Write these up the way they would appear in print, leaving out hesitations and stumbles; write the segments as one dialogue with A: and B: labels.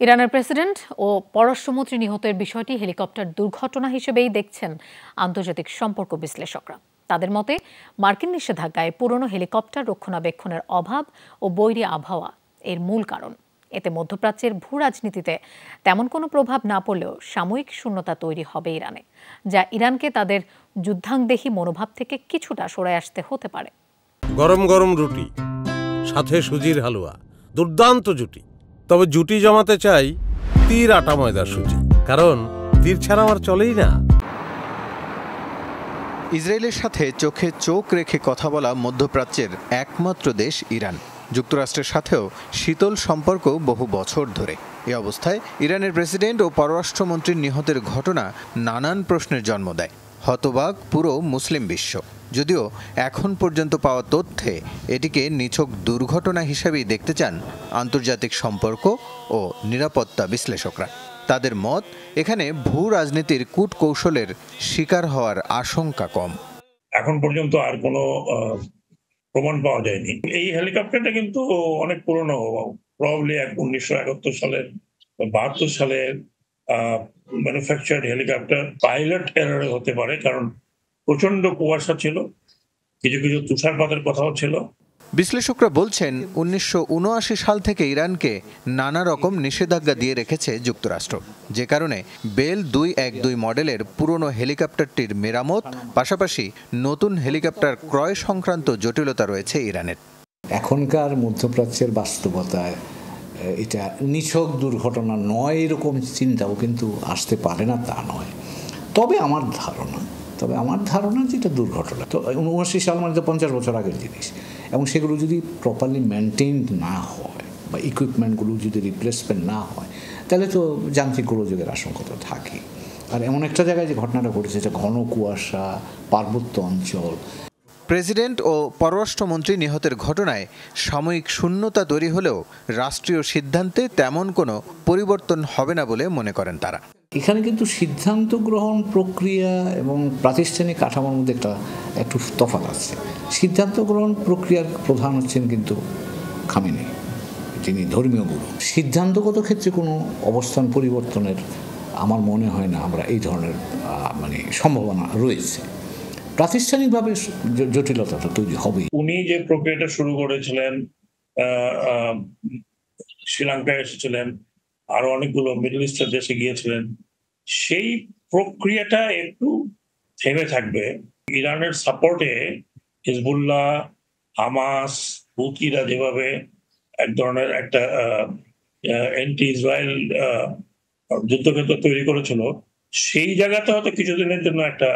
A: ইরানের প্রেসিডেন্ট ও পররাষ্ট্রমন্ত্রী নিহতের বিষয়টি হেলিকপ্টার দুর্ঘটনা হিসেবেই দেখছেন আন্তর্জাতিক সম্পর্ক বিশ্লেষকরা। তাদের মতে মার্কিন নিষেধাজ্ঞায় পুরনো হেলিকপ্টার রক্ষণাবেক্ষণের অভাব ও বৈরী আবহাওয়া এর মূল কারণ। এতে মধ্যপ্রাচ্যের ভূ রাজনীতিতে তেমন কোনো প্রভাব না পড়লেও সাময়িক শূন্যতা তৈরি হবে ইরানে, যা ইরানকে তাদের যুদ্ধাংদেহী মনোভাব থেকে কিছুটা সরে আসতে হতে পারে।
B: গরম গরম রুটি, সাথে সুজির হালুয়া, দুর্দান্ত জুটি। তবে জুটি জমাতে চাই তীর আটা ময়দার সুজি, কারণ তীর ছাড়া আমার চলেই না।
C: ইসরায়েলের সাথে চোখে চোখ রেখে কথা বলা মধ্যপ্রাচ্যের একমাত্র দেশ ইরান। যুক্তরাষ্ট্রের সাথেও শীতল সম্পর্ক বহু বছর ধরে। এ অবস্থায় ইরানের প্রেসিডেন্ট ও পররাষ্ট্রমন্ত্রীর নিহতের ঘটনা নানান প্রশ্নের জন্ম দেয়। হতবাক পুরো মুসলিম বিশ্ব। যদিও এখন পর্যন্ত পাওয়া তথ্যে এটিকে নিছক দুর্ঘটনা হিসেবেই দেখতে চান আন্তর্জাতিক সম্পর্ক ও নিরাপত্তা বিশ্লেষকরা। তাদের মত, এখানে ভূ রাজনীতির কূটকৌশলের শিকার হওয়ার আশঙ্কা কম।
D: এখন পর্যন্ত আর কোনো প্রমাণ পাওয়া যায়নি। এই হেলিকপ্টারটা কিন্তু অনেক পুরনো, প্রবাবলি 1971 সালের 72 সালের ম্যানুফ্যাকচার্ড হেলিকপ্টার। পাইলট এরর হতে পারে, কারণ প্রচন্ড কুয়াশা ছিল, কিছু কিছু তুষারপাতের কথাও ছিল।
C: বিশ্লেষকরা বলছেন 1979 সাল থেকে ইরানকে নানা রকম নিষেধাজ্ঞা দিয়ে রেখেছে যুক্তরাষ্ট্র, যে কারণে বেল 212 মডেলের পুরনো হেলিকপ্টারটির মেরামত, পাশাপাশি নতুন হেলিকপ্টার ক্রয় সংক্রান্ত জটিলতা রয়েছে ইরানের।
E: এখনকার মধ্যপ্রাচ্যের বাস্তবতায় এটা নিছক দুর্ঘটনা নয় এরকম চিন্তাও কিন্তু আসতে পারে না, তা নয়। তবে আমার ধারণা যেটা দুর্ঘটনা, তো 79 সাল মানে তো 50 বছর আগের জিনিস, এবং সেগুলো যদি প্রপারলি মেনটেইনড না হয় বা ইকুইপমেন্টগুলো যদি রিপ্লেসমেন্ট না হয়, তাহলে তো যান্ত্রিক গোলযোগের আশঙ্কা তো থাকে। আর এমন একটা জায়গায় যে ঘটনাটা ঘটেছে, এটা ঘন কুয়াশা, পার্বত্য অঞ্চল।
C: প্রেসিডেন্ট ও পররাষ্ট্রমন্ত্রী নিহতের ঘটনায় সাময়িক শূন্যতা তৈরি হলেও রাষ্ট্রীয় সিদ্ধান্তে তেমন কোনো পরিবর্তন হবে না বলে মনে করেন তারা।
E: এখানে কিন্তু সিদ্ধান্ত গ্রহণ প্রক্রিয়া এবং প্রাতিষ্ঠানিক কাঠামোর মধ্যে একটু তফাৎ আছে। সিদ্ধান্ত গ্রহণ প্রক্রিয়ার প্রধান হচ্ছেন কিন্তু খামেনি, যিনি ধর্মীয় গুরু। সিদ্ধান্তগত ক্ষেত্রে কোনো অবস্থান পরিবর্তনের আমার মনে হয় না আমরা এই ধরনের সম্ভাবনা রয়েছে। প্রাতিষ্ঠানিকভাবে জটিলতাটা তৈরি হবে।
D: উনি যে প্রক্রিয়াটা শুরু করেছিলেন, শ্রীলঙ্কায় এসেছিলেন, আরো অনেকগুলো মিডল ইস্টের দেশে গিয়েছিলেন, সেই প্রক্রিয়াটা একটু থেমে থাকবে। ইরানের সাপোর্টে হিজবুল্লাহ, হামাস, হুতিরা যেভাবে এক ধরনের একটা অ্যান্টি ইসরায়েল যুদ্ধক্ষেত্র তৈরি করেছিল, সেই জায়গাতে হয়তো কিছুদিনের জন্য একটা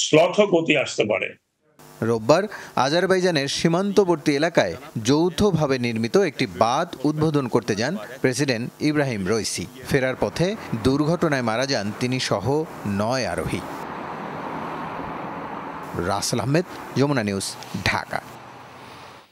D: শ্লথ গতি আসতে পারে।
C: রোববার আজারবাইজানের সীমান্তবর্তী এলাকায় যৌথভাবে নির্মিত একটি বাঁধ উদ্বোধন করতে যান প্রেসিডেন্ট ইব্রাহিম রইসি। ফেরার পথে দুর্ঘটনায় মারা যান তিনি সহ 9 আরোহী। রাসেল আহমেদ, যমুনা নিউজ, ঢাকা।